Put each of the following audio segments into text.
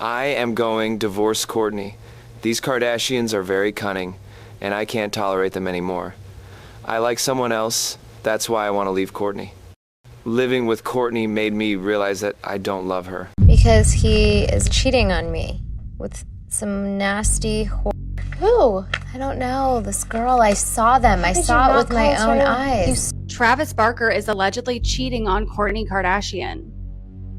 I am going divorce Kourtney. These Kardashians are very cunning, and I can't tolerate them anymore. I like someone else, that's why I want to leave Kourtney. Living with Kourtney made me realize that I don't love her. Because he is cheating on me with some nasty Who? I don't know. This girl, I saw them. I saw it with my own eyes. Travis Barker is allegedly cheating on Kourtney Kardashian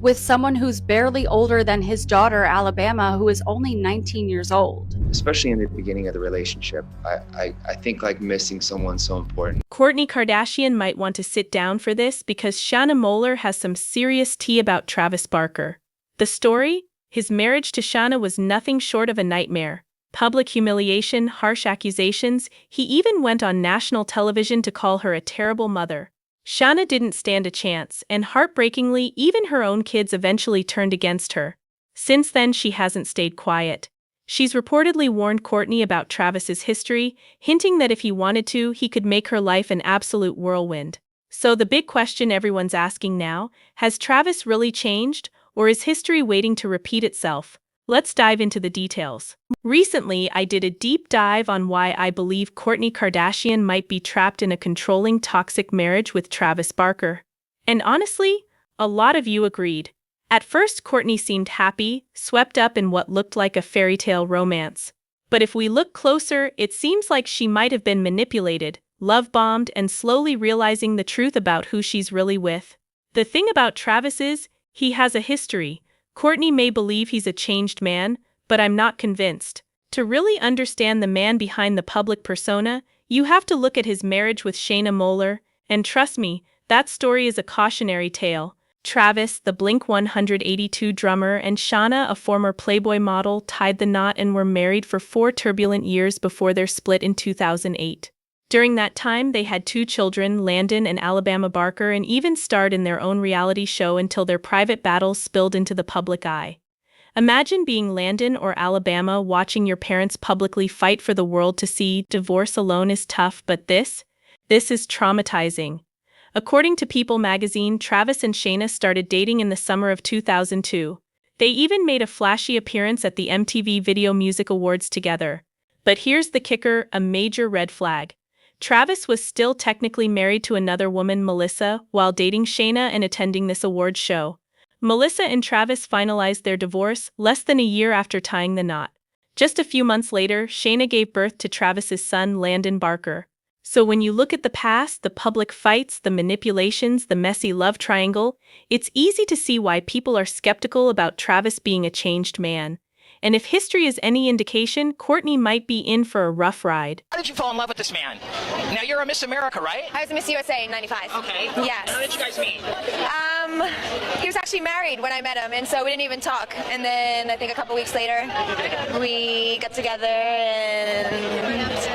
with someone who's barely older than his daughter, Alabama, who is only 19 years old. Especially in the beginning of the relationship, I think like missing someone's so important. Kourtney Kardashian might want to sit down for this because Shanna Moakler has some serious tea about Travis Barker. The story? His marriage to Shanna was nothing short of a nightmare. Public humiliation, harsh accusations, he even went on national television to call her a terrible mother. Shanna didn't stand a chance, and heartbreakingly, even her own kids eventually turned against her. Since then, she hasn't stayed quiet. She's reportedly warned Kourtney about Travis's history, hinting that if he wanted to, he could make her life an absolute whirlwind. So the big question everyone's asking now, has Travis really changed, or is history waiting to repeat itself? Let's dive into the details. Recently, I did a deep dive on why I believe Kourtney Kardashian might be trapped in a controlling, toxic marriage with Travis Barker. And honestly, a lot of you agreed. At first, Kourtney seemed happy, swept up in what looked like a fairy tale romance. But if we look closer, it seems like she might have been manipulated, love-bombed, and slowly realizing the truth about who she's really with. The thing about Travis is, he has a history. Kourtney may believe he's a changed man, but I'm not convinced. To really understand the man behind the public persona, you have to look at his marriage with Shanna Moakler, and trust me, that story is a cautionary tale. Travis, the Blink-182 drummer, and Shanna, a former Playboy model, tied the knot and were married for 4 turbulent years before their split in 2008. During that time, they had 2 children, Landon and Alabama Barker, and even starred in their own reality show until their private battles spilled into the public eye. Imagine being Landon or Alabama watching your parents publicly fight for the world to see. Divorce alone is tough, but this is traumatizing. According to People magazine, Travis and Shanna started dating in the summer of 2002. They even made a flashy appearance at the MTV Video Music Awards together. But here's the kicker, a major red flag. Travis was still technically married to another woman, Melissa, while dating Shanna and attending this awards show. Melissa and Travis finalized their divorce less than a year after tying the knot. Just a few months later, Shanna gave birth to Travis's son, Landon Barker. So when you look at the past, the public fights, the manipulations, the messy love triangle, it's easy to see why people are skeptical about Travis being a changed man. And if history is any indication, Kourtney might be in for a rough ride. How did you fall in love with this man? Now you're a Miss America, right? I was a Miss USA in 95. Okay. Yes. How did you guys meet? He was actually married when I met him, and so we didn't even talk. And then I think a couple weeks later, we got together, and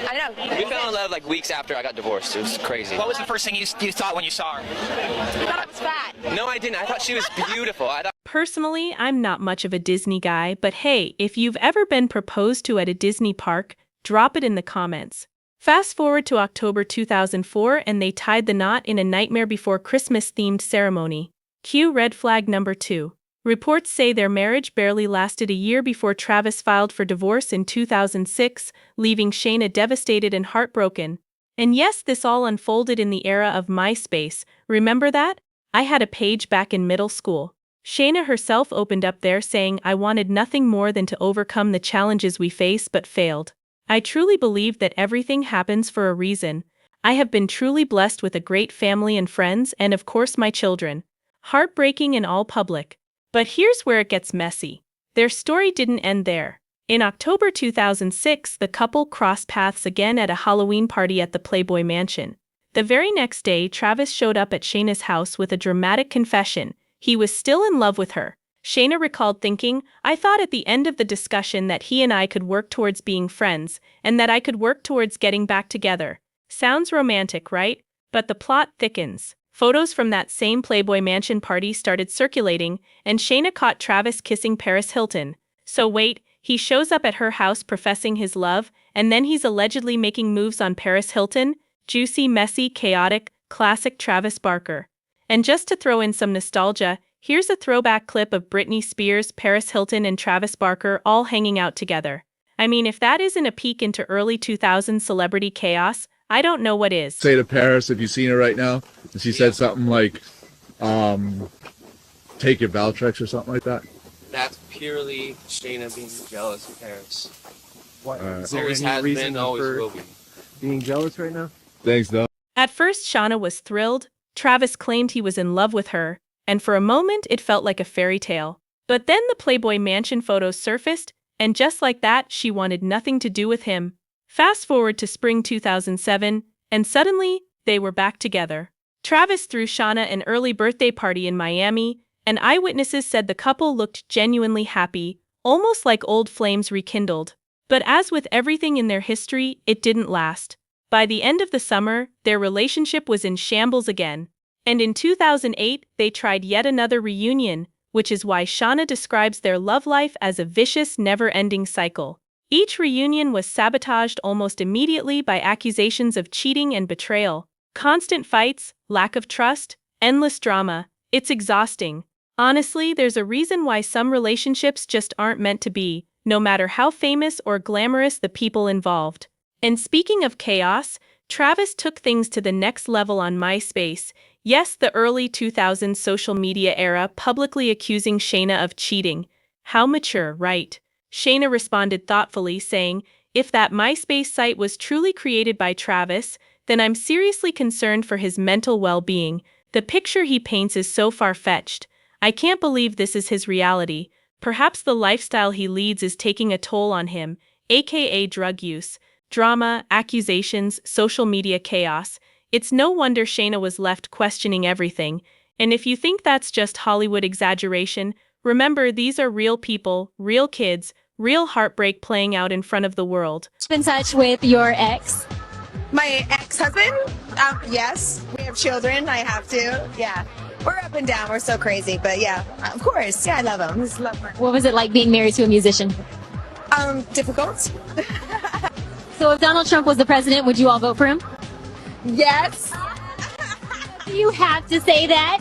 I don't know. We fell in love like weeks after I got divorced. It was crazy. What was the first thing you thought when you saw her? I thought I was fat. No, I didn't. I thought she was beautiful. Personally, I'm not much of a Disney guy, but hey, if you've ever been proposed to at a Disney park, drop it in the comments. Fast forward to October 2004 and they tied the knot in a Nightmare Before Christmas-themed ceremony. Cue red flag number 2. Reports say their marriage barely lasted a year before Travis filed for divorce in 2006, leaving Shanna devastated and heartbroken. And yes, this all unfolded in the era of MySpace. Remember that? I had a page back in middle school. Shanna herself opened up there saying, "I wanted nothing more than to overcome the challenges we face but failed. I truly believe that everything happens for a reason. I have been truly blessed with a great family and friends and of course my children." Heartbreaking and all public. But here's where it gets messy. Their story didn't end there. In October 2006, the couple crossed paths again at a Halloween party at the Playboy Mansion. The very next day, Travis showed up at Shanna's house with a dramatic confession. He was still in love with her. Shanna recalled thinking, "I thought at the end of the discussion that he and I could work towards being friends, and that I could work towards getting back together." Sounds romantic, right? But the plot thickens. Photos from that same Playboy Mansion party started circulating, and Shanna caught Travis kissing Paris Hilton. So wait, he shows up at her house professing his love, and then he's allegedly making moves on Paris Hilton? Juicy, messy, chaotic, classic Travis Barker. And just to throw in some nostalgia, Here's a throwback clip of Britney Spears, Paris Hilton, and Travis Barker all hanging out together. I mean, if that isn't a peek into early 2000s celebrity chaos, I don't know what is. Say to Paris, if you've seen her right now, and she said something like, take your Valtrex or something like that. That's purely Shayna being jealous of Paris. What? Is there always any has reason been, always for will be. Being jealous right now? Thanks, though. At first, Shanna was thrilled. Travis claimed he was in love with her, and for a moment it felt like a fairy tale. But then the Playboy Mansion photos surfaced, and just like that, she wanted nothing to do with him. Fast forward to spring 2007, and suddenly, they were back together. Travis threw Shanna an early birthday party in Miami, and eyewitnesses said the couple looked genuinely happy, almost like old flames rekindled. But as with everything in their history, it didn't last. By the end of the summer, their relationship was in shambles again. And in 2008, they tried yet another reunion, which is why Shanna describes their love life as a vicious, never-ending cycle. Each reunion was sabotaged almost immediately by accusations of cheating and betrayal. Constant fights, lack of trust, endless drama. It's exhausting. Honestly, there's a reason why some relationships just aren't meant to be, no matter how famous or glamorous the people involved. And speaking of chaos, Travis took things to the next level on MySpace. Yes, the early 2000s social media era, publicly accusing Shayna of cheating. How mature, right? Shayna responded thoughtfully, saying, "If that MySpace site was truly created by Travis, then I'm seriously concerned for his mental well-being. The picture he paints is so far-fetched. I can't believe this is his reality. Perhaps the lifestyle he leads is taking a toll on him, aka drug use, drama, accusations, social media chaos. It's no wonder Shayna was left questioning everything. And if you think that's just Hollywood exaggeration, remember these are real people, real kids, real heartbreak playing out in front of the world." In touch with your ex? My ex-husband? Yes. We have children. I have to. Yeah. We're up and down. We're so crazy. But yeah, of course. Yeah, I love him. He's lovely. What was it like being married to a musician? Difficult. So if Donald Trump was the president, would you all vote for him? Yes. You have to say that.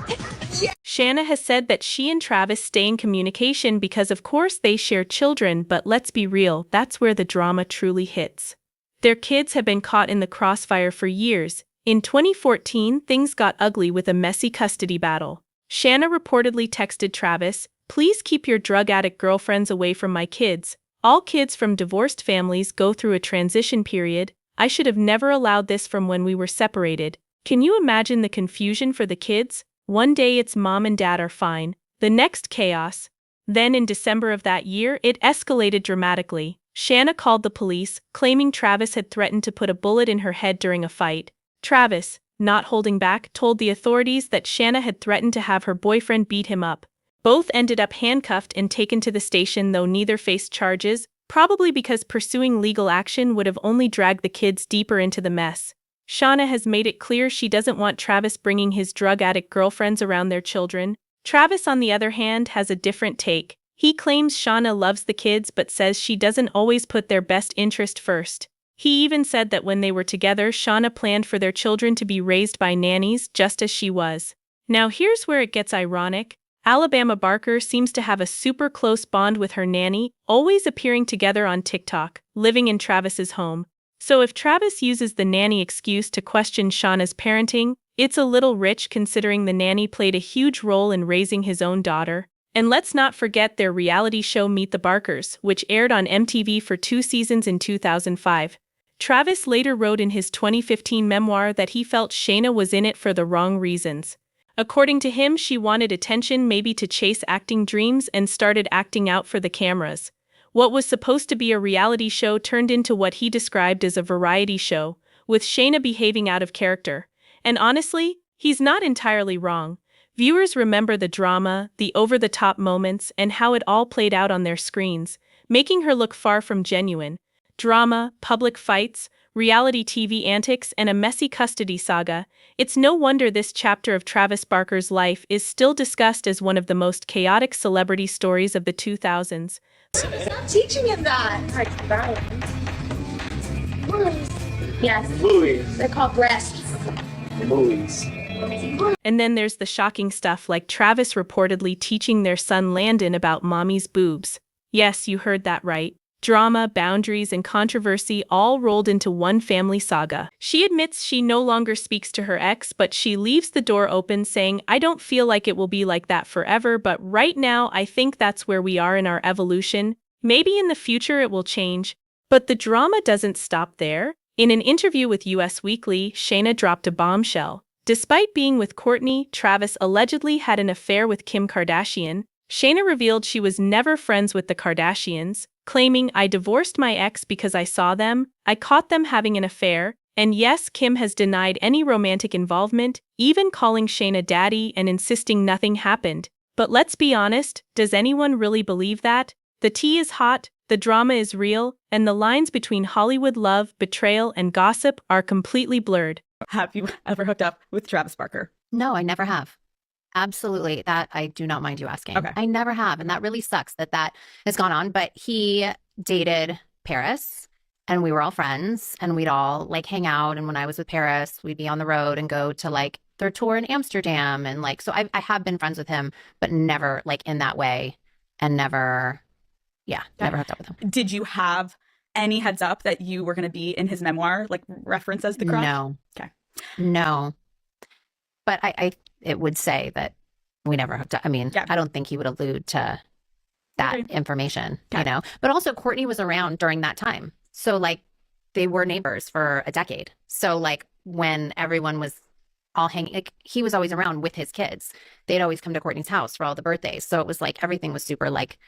Shanna has said that she and Travis stay in communication because of course they share children, but let's be real, that's where the drama truly hits. Their kids have been caught in the crossfire for years. In 2014, things got ugly with a messy custody battle. Shanna reportedly texted Travis, "Please keep your drug addict girlfriends away from my kids. All kids from divorced families go through a transition period. I should have never allowed this from when we were separated." Can you imagine the confusion for the kids? One day it's mom and dad are fine, the next chaos. Then in December of that year, it escalated dramatically. Shanna called the police, claiming Travis had threatened to put a bullet in her head during a fight. Travis, not holding back, told the authorities that Shanna had threatened to have her boyfriend beat him up. Both ended up handcuffed and taken to the station, though neither faced charges, probably because pursuing legal action would have only dragged the kids deeper into the mess. Shanna has made it clear she doesn't want Travis bringing his drug addict girlfriends around their children. Travis, on the other hand, has a different take. He claims Shanna loves the kids but says she doesn't always put their best interest first. He even said that when they were together, Shanna planned for their children to be raised by nannies, just as she was. Now here's where it gets ironic. Alabama Barker seems to have a super close bond with her nanny, always appearing together on TikTok, living in Travis's home. So if Travis uses the nanny excuse to question Shanna's parenting, it's a little rich considering the nanny played a huge role in raising his own daughter. And let's not forget their reality show Meet the Barkers, which aired on MTV for 2 seasons in 2005. Travis later wrote in his 2015 memoir that he felt Shanna was in it for the wrong reasons. According to him, she wanted attention, maybe to chase acting dreams, and started acting out for the cameras. What was supposed to be a reality show turned into what he described as a variety show, with Shanna behaving out of character. And honestly, he's not entirely wrong. Viewers remember the drama, the over-the-top moments, and how it all played out on their screens, making her look far from genuine. Drama, public fights, reality TV antics, and a messy custody saga. It's no wonder this chapter of Travis Barker's life is still discussed as one of the most chaotic celebrity stories of the 2000s. Stop teaching him that. Yes. Movies. They're called breasts. Movies. And then there's the shocking stuff like Travis reportedly teaching their son Landon about mommy's boobs. Yes, you heard that right. Drama, boundaries, and controversy all rolled into one family saga. She admits she no longer speaks to her ex, but she leaves the door open saying, "I don't feel like it will be like that forever, but right now I think that's where we are in our evolution. Maybe in the future it will change." But the drama doesn't stop there. In an interview with US Weekly, Shanna dropped a bombshell. Despite being with Kourtney, Travis allegedly had an affair with Kim Kardashian. Shanna revealed she was never friends with the Kardashians, claiming, "I divorced my ex because I saw them, I caught them having an affair," and yes, Kim has denied any romantic involvement, even calling Shanna daddy and insisting nothing happened. But let's be honest, does anyone really believe that? The tea is hot, the drama is real, and the lines between Hollywood love, betrayal, and gossip are completely blurred. Have you ever hooked up with Travis Barker? No, I never have. Absolutely. That I do not mind you asking. Okay. I never have. And that really sucks that that has gone on. But he dated Paris and we were all friends and we'd all like hang out. And when I was with Paris, we'd be on the road and go to like their tour in Amsterdam. And like, so I have been friends with him, but never like in that way and never, never hooked up with him. Did you have any heads up that you were going to be in his memoir, like reference as the crush? No. Okay. No. But it would say that we never hooked up. I mean, I don't think he would allude to that information, you know? But also Kourtney was around during that time. So like they were neighbors for a decade. So like when everyone was all hanging, like he was always around with his kids. They'd always come to Kourtney's house for all the birthdays. So it was like everything was super like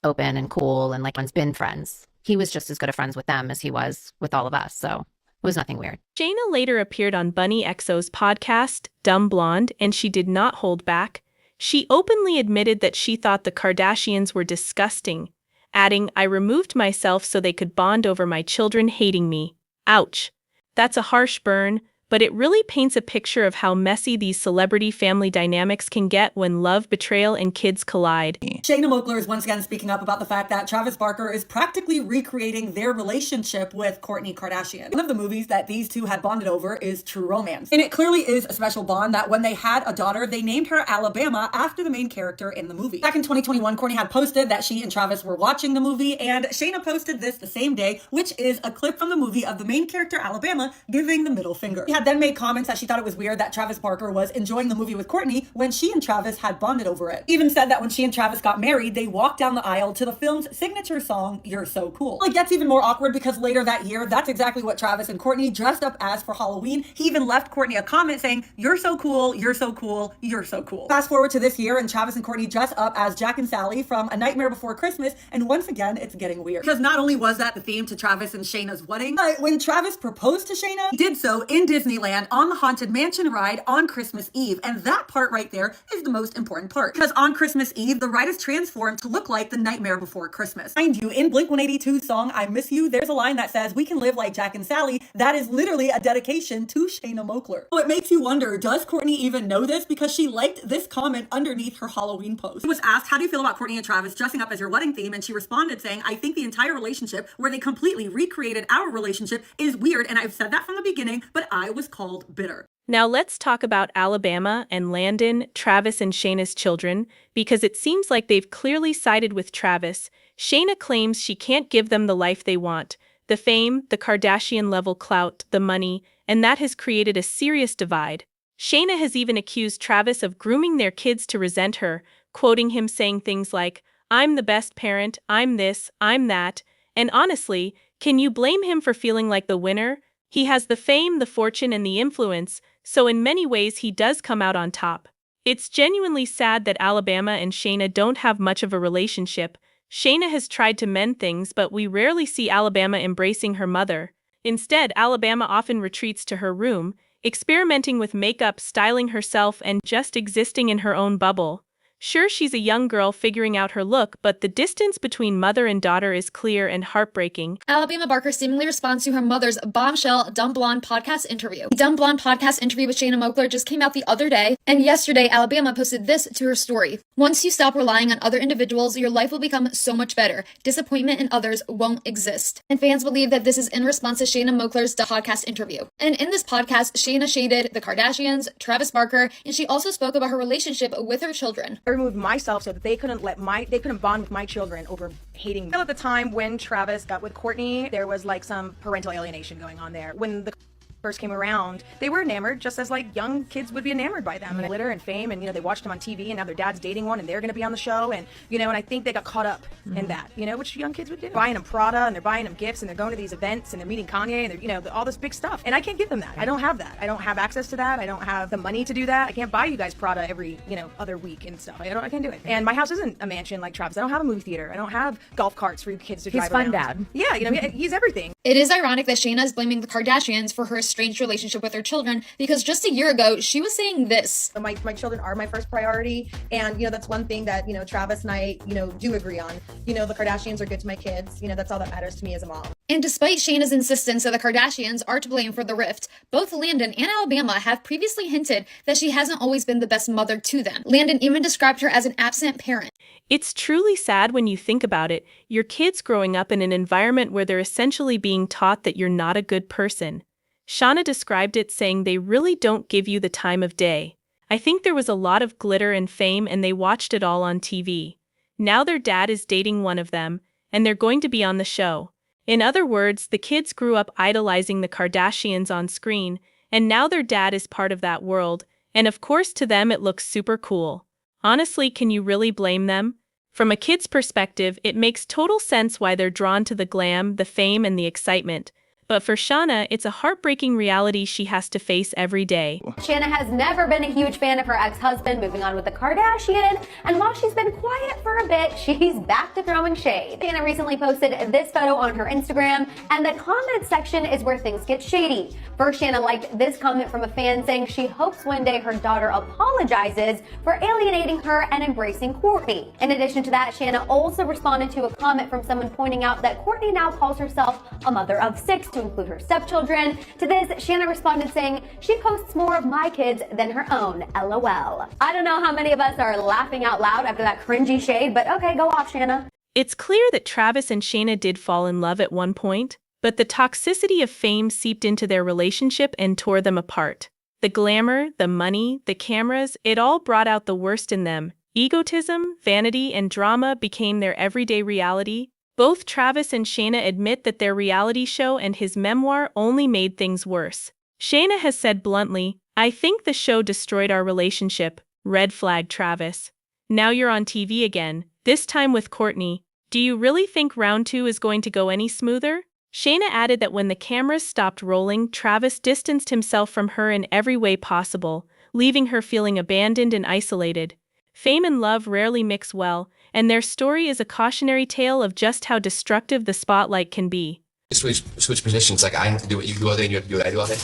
open and cool and like one's been friends. He was just as good of friends with them as he was with all of us. So it was nothing weird. Shanna later appeared on Bunny XO's podcast, Dumb Blonde, and she did not hold back. She openly admitted that she thought the Kardashians were disgusting, adding, "I removed myself so they could bond over my children hating me." Ouch. That's a harsh burn, but it really paints a picture of how messy these celebrity family dynamics can get when love, betrayal, and kids collide. Shanna Moakler is once again speaking up about the fact that Travis Barker is practically recreating their relationship with Kourtney Kardashian. One of the movies that these two had bonded over is True Romance. And it clearly is a special bond that when they had a daughter, they named her Alabama after the main character in the movie. Back in 2021, Kourtney had posted that she and Travis were watching the movie, and Shanna posted this the same day, which is a clip from the movie of the main character Alabama giving the middle finger. She had then made comments that she thought it was weird that Travis Barker was enjoying the movie with Kourtney when she and Travis had bonded over it. Even said that when she and Travis got married, they walked down the aisle to the film's signature song, "You're So Cool." It gets even more awkward because later that year, that's exactly what Travis and Kourtney dressed up as for Halloween. He even left Kourtney a comment saying, "You're so cool, you're so cool, you're so cool." Fast forward to this year and Travis and Kourtney dress up as Jack and Sally from A Nightmare Before Christmas, and once again, it's getting weird. Because not only was that the theme to Travis and Shayna's wedding, but when Travis proposed to Shanna, he did so in Disneyland on the Haunted Mansion ride on Christmas Eve. And that part right there is the most important part. Because on Christmas Eve, the ride is transformed to look like The Nightmare Before Christmas. Mind you, in Blink-182's song, "I Miss You," there's a line that says, "We can live like Jack and Sally." That is literally a dedication to Shanna Moakler. So it makes you wonder, does Kourtney even know this? Because she liked this comment underneath her Halloween post. She was asked, "How do you feel about Kourtney and Travis dressing up as your wedding theme?" And she responded saying, "I think the entire relationship where they completely recreated our relationship is weird. And I've said that from the beginning, but I was called bitter." Now let's talk about Alabama and Landon, Travis and Shanna's children, because it seems like they've clearly sided with Travis. Shanna claims she can't give them the life they want, the fame, the Kardashian-level clout, the money, and that has created a serious divide. Shanna has even accused Travis of grooming their kids to resent her, quoting him saying things like, "I'm the best parent, I'm this, I'm that," and honestly, can you blame him for feeling like the winner? He has the fame, the fortune, and the influence, so in many ways he does come out on top. It's genuinely sad that Alabama and Shanna don't have much of a relationship. Shanna has tried to mend things, but we rarely see Alabama embracing her mother. Instead, Alabama often retreats to her room, experimenting with makeup, styling herself, and just existing in her own bubble. Sure, she's a young girl figuring out her look, but the distance between mother and daughter is clear and heartbreaking. Alabama Barker seemingly responds to her mother's bombshell Dumb Blonde podcast interview. The Dumb Blonde podcast interview with Shanna Moakler just came out the other day, and yesterday Alabama posted this to her story. Once you stop relying on other individuals, your life will become so much better. Disappointment in others won't exist. And fans believe that this is in response to Shanna Moakler's podcast interview. And in this podcast, Shanna shaded the Kardashians, Travis Barker, and she also spoke about her relationship with her children. I removed myself so that they couldn't bond with my children over hating me. At the time when Travis got with Kourtney, there was like some parental alienation going on there. When the first came around, they were enamored just as like young kids would be enamored by them and glitter and fame, and they watched them on TV, and now their dad's dating one and they're going to be on the show, and and I think they got caught up in that, which young kids would do. Buying them Prada, and they're buying them gifts, and they're going to these events, and they're meeting Kanye, and they're all this big stuff, and I can't give them that. I don't have that. I don't have access to that. I don't have the money to do that. I can't buy you guys Prada every other week and stuff. I can't do it. And my house isn't a mansion like Travis. I don't have a movie theater. I don't have golf carts for you kids to drive around. He's fun dad. Yeah, he's everything. It is ironic that Shanna is blaming the Kardashians for her estranged relationship with her children, because just a year ago she was saying this. My children are my first priority, and that's one thing that Travis and I do agree on. The Kardashians are good to my kids. That's all that matters to me as a mom. And despite Shanna's insistence that the Kardashians are to blame for the rift, both Landon and Alabama have previously hinted that she hasn't always been the best mother to them. Landon even described her as an absent parent. It's truly sad when you think about it. Your kids growing up in an environment where they're essentially being taught that you're not a good person. Shanna described it saying they really don't give you the time of day. I think there was a lot of glitter and fame and they watched it all on TV. Now their dad is dating one of them, and they're going to be on the show. In other words, the kids grew up idolizing the Kardashians on screen, and now their dad is part of that world, and of course to them it looks super cool. Honestly, can you really blame them? From a kid's perspective, it makes total sense why they're drawn to the glam, the fame, and the excitement. But for Shanna, it's a heartbreaking reality she has to face every day. Shanna has never been a huge fan of her ex-husband moving on with the Kardashian, and while she's been quiet for a bit, she's back to throwing shade. Shanna recently posted this photo on her Instagram, and the comment section is where things get shady. First, Shanna liked this comment from a fan saying she hopes one day her daughter apologizes for alienating her and embracing Kourtney. In addition to that, Shanna also responded to a comment from someone pointing out that Kourtney now calls herself a mother of 6 to include her stepchildren. To this, Shanna responded saying, she posts more of my kids than her own, LOL. I don't know how many of us are laughing out loud after that cringy shade, but okay, go off, Shanna. It's clear that Travis and Shanna did fall in love at one point, but the toxicity of fame seeped into their relationship and tore them apart. The glamour, the money, the cameras, it all brought out the worst in them. Egotism, vanity, and drama became their everyday reality. Both Travis and Shanna admit that their reality show and his memoir only made things worse. Shanna has said bluntly, I think the show destroyed our relationship. Red flag, Travis. Now you're on TV again, this time with Kourtney. Do you really think round 2 is going to go any smoother? Shanna added that when the cameras stopped rolling, Travis distanced himself from her in every way possible, leaving her feeling abandoned and isolated. Fame and love rarely mix well, and their story is a cautionary tale of just how destructive the spotlight can be. Switch positions, like I have to do what you do all day and you have to do what I do all day.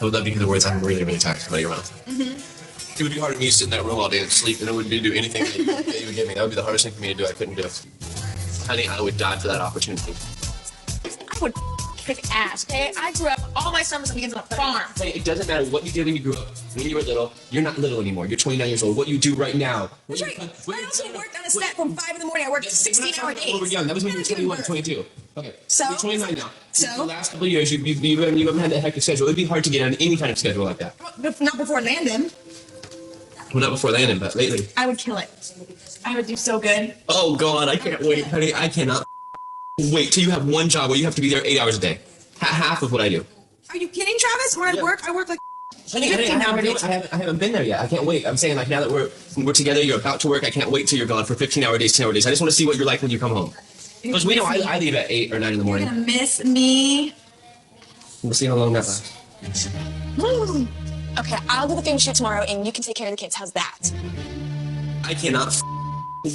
I would love to hear the words, I'm really, really tired of your mouth. It would be hard for me to sit in that room all day and sleep, and it wouldn't do anything that you would give me. That would be the hardest thing for me to do. I couldn't do it. Honey, I would die for that opportunity. I would kick ass, okay? I grew up all my summers and weekends on a farm. Hey, it doesn't matter what you did when you grew up. When you were little, you're not little anymore. You're 29 years old. What you do right now. That's right. I also worked on a set from 5 in the morning. I worked 16-hour days. When we were young. That was when you were 21, 22. Okay. So? You're 29 now. So? The last couple of years, you haven't had that hectic schedule. It'd be hard to get on any kind of schedule like that. Not before Landon. Well, not before Landon, but lately. I would kill it. I would do so good. Oh, God, I can't wait. Honey, I cannot wait till you have one job where you have to be there 8 hours a day. Half of what I do. Are you kidding, Travis? When I work like Honey, I haven't been there yet. I can't wait. I'm saying, like, now that we're together, you're about to work, I can't wait till you're gone for 15-hour days, 10-hour days. I just want to see what you're like when you come home. Because we know I leave at 8 or 9 in the morning. You're gonna miss me. We'll see how long that lasts. Okay, I'll do the film shoot tomorrow and you can take care of the kids. How's that? I cannot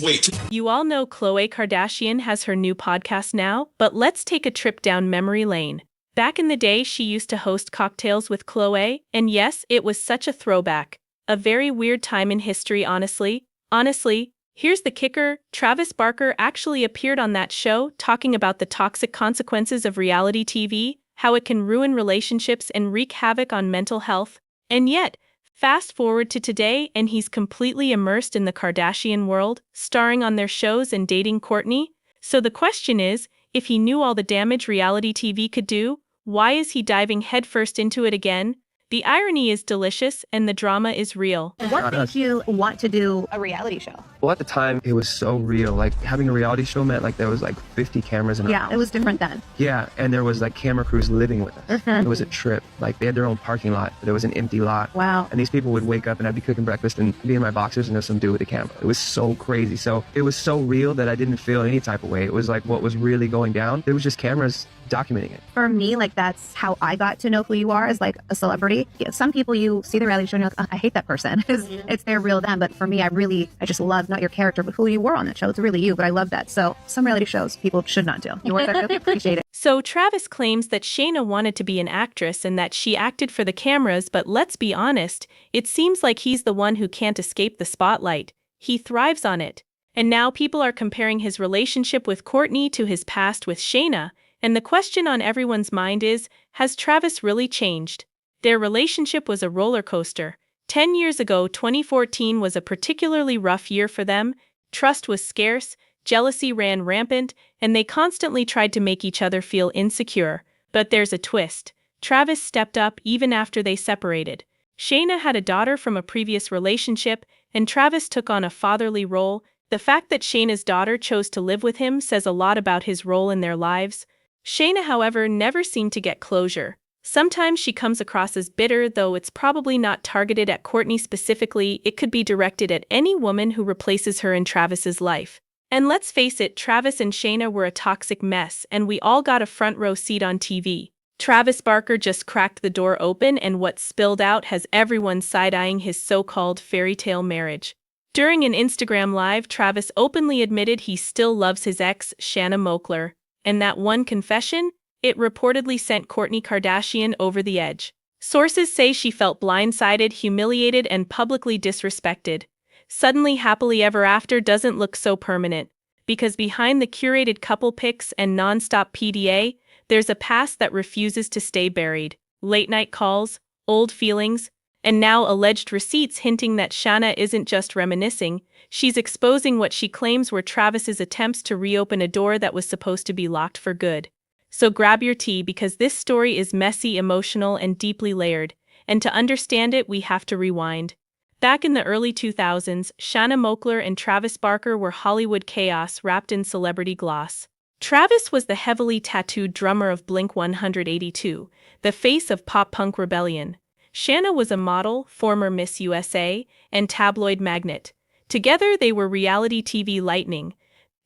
wait. You all know Khloe Kardashian has her new podcast now, but let's take a trip down memory lane. Back in the day, she used to host Cocktails with Khloe, and yes, it was such a throwback. A very weird time in history, honestly. Honestly, here's the kicker. Travis Barker actually appeared on that show talking about the toxic consequences of reality TV, how it can ruin relationships and wreak havoc on mental health. And yet, fast forward to today and he's completely immersed in the Kardashian world, starring on their shows and dating Kourtney. So the question is, if he knew all the damage reality TV could do, why is he diving headfirst into it again? The irony is delicious and the drama is real. What made you want to do a reality show? Well, at the time, it was so real. Like, having a reality show meant like there was like 50 cameras in a house. It was different then. Yeah, and there was like camera crews living with us. It was a trip. Like, they had their own parking lot, but there was an empty lot. Wow. And these people would wake up and I'd be cooking breakfast and be in my boxers and there's some dude with a camera. It was so crazy. So it was so real that I didn't feel any type of way. It was like what was really going down. It was just cameras documenting it. For me, like, that's how I got to know who you are as like a celebrity. Yeah, some people, you see the reality show and you're like, I hate that person. It's their real them. But for me, I just love not your character, but who you were on that show. It's really you, but I love that. So some reality shows people should not do. Yours, I really appreciate it. So Travis claims that Shanna wanted to be an actress and that she acted for the cameras, but let's be honest, it seems like he's the one who can't escape the spotlight. He thrives on it. And now people are comparing his relationship with Kourtney to his past with Shanna. And the question on everyone's mind is, has Travis really changed? Their relationship was a roller coaster. 10 years ago, 2014 was a particularly rough year for them. Trust was scarce, jealousy ran rampant, and they constantly tried to make each other feel insecure. But there's a twist. Travis stepped up even after they separated. Shanna had a daughter from a previous relationship, and Travis took on a fatherly role. The fact that Shanna's daughter chose to live with him says a lot about his role in their lives. Shanna, however, never seemed to get closure. Sometimes she comes across as bitter, though it's probably not targeted at Kourtney specifically. It could be directed at any woman who replaces her in Travis's life. And let's face it, Travis and Shanna were a toxic mess, and we all got a front row seat on TV. Travis Barker just cracked the door open, and what spilled out has everyone side-eyeing his so-called fairy tale marriage. During an Instagram live, Travis openly admitted he still loves his ex, Shanna Moakler. And that one confession? It reportedly sent Kourtney Kardashian over the edge. Sources say she felt blindsided, humiliated, and publicly disrespected. Suddenly happily ever after doesn't look so permanent, because behind the curated couple pics and non-stop PDA, there's a past that refuses to stay buried. Late-night calls, old feelings, and now alleged receipts hinting that Shanna isn't just reminiscing, she's exposing what she claims were Travis's attempts to reopen a door that was supposed to be locked for good. So grab your tea because this story is messy, emotional, and deeply layered, and to understand it, we have to rewind. Back in the early 2000s, Shanna Moakler and Travis Barker were Hollywood chaos wrapped in celebrity gloss. Travis was the heavily tattooed drummer of Blink-182, the face of pop-punk rebellion. Shanna was a model, former Miss USA, and tabloid magnate. Together, they were reality TV lightning.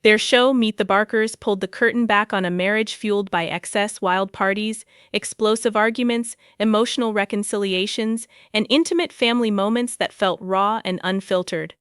Their show, Meet the Barkers, pulled the curtain back on a marriage fueled by excess, wild parties, explosive arguments, emotional reconciliations, and intimate family moments that felt raw and unfiltered.